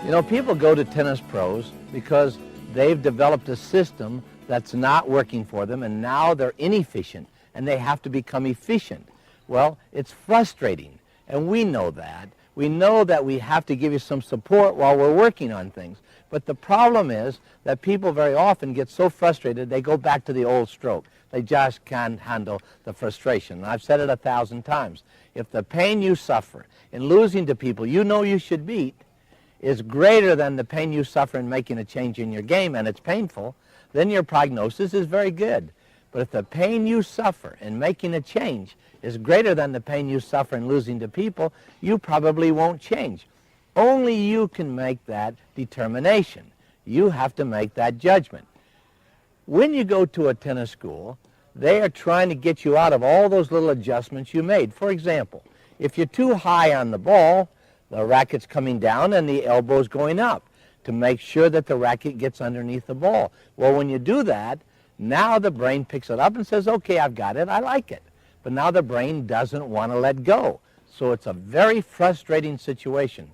You know, people go to tennis pros because they've developed a system that's not working for them, and now they're inefficient, and they have to become efficient. Well, it's frustrating, and we know that. We know that we have to give you some support while we're working on things. But the problem is that people very often get so frustrated they go back to the old stroke. They just can't handle the frustration. And I've said it 1,000 times. If the pain you suffer in losing to people you know you should beat is greater than the pain you suffer in making a change in your game, and it's painful, then your prognosis is very good. But if the pain you suffer in making a change is greater than the pain you suffer in losing to people, you probably won't change. Only you can make that determination. You have to make that judgment. When you go to a tennis school, they are trying to get you out of all those little adjustments you made. For example, if you're too high on the ball, the racket's coming down and the elbow's going up to make sure that the racket gets underneath the ball. Well, when you do that, now the brain picks it up and says, okay, I've got it, I like it. But now the brain doesn't want to let go. So it's a very frustrating situation.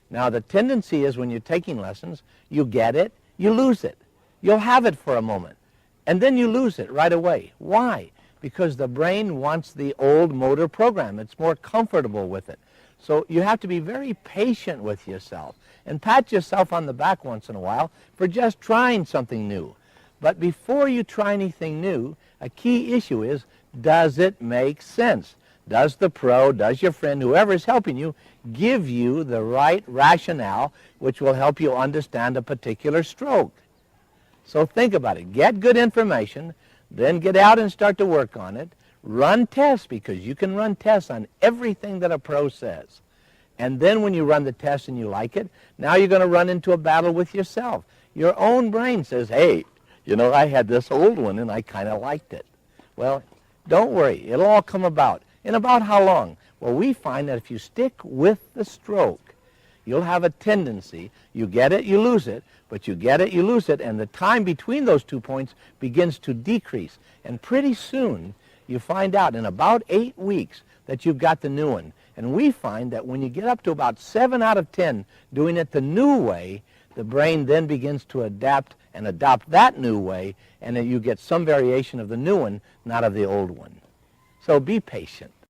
Now the tendency is when you're taking lessons, you get it, you lose it. You'll have it for a moment, and then you lose it right away. Why? Because the brain wants the old motor program. It's more comfortable with it. So you have to be very patient with yourself and pat yourself on the back once in a while for just trying something new. But before you try anything new, a key issue is, does it make sense? Does the pro, does your friend, whoever is helping you, give you the right rationale which will help you understand a particular stroke? So think about it. Get good information, then get out and start to work on it. Run tests, because you can run tests on everything that a pro says. And then when you run the test and you like it, now you're going to run into a battle with yourself. Your own brain says, hey, you know, I had this old one and I kind of liked it. Well, don't worry. It'll all come about. In about how long? Well, we find that if you stick with the stroke, you'll have a tendency, you get it, you lose it, but you get it, you lose it, and the time between those 2 points begins to decrease. And pretty soon, you find out in about 8 weeks that you've got the new one. And we find that when you get up to about 7 out of 10 doing it the new way, the brain then begins to adapt and adopt that new way, and then you get some variation of the new one, not of the old one. So be patient.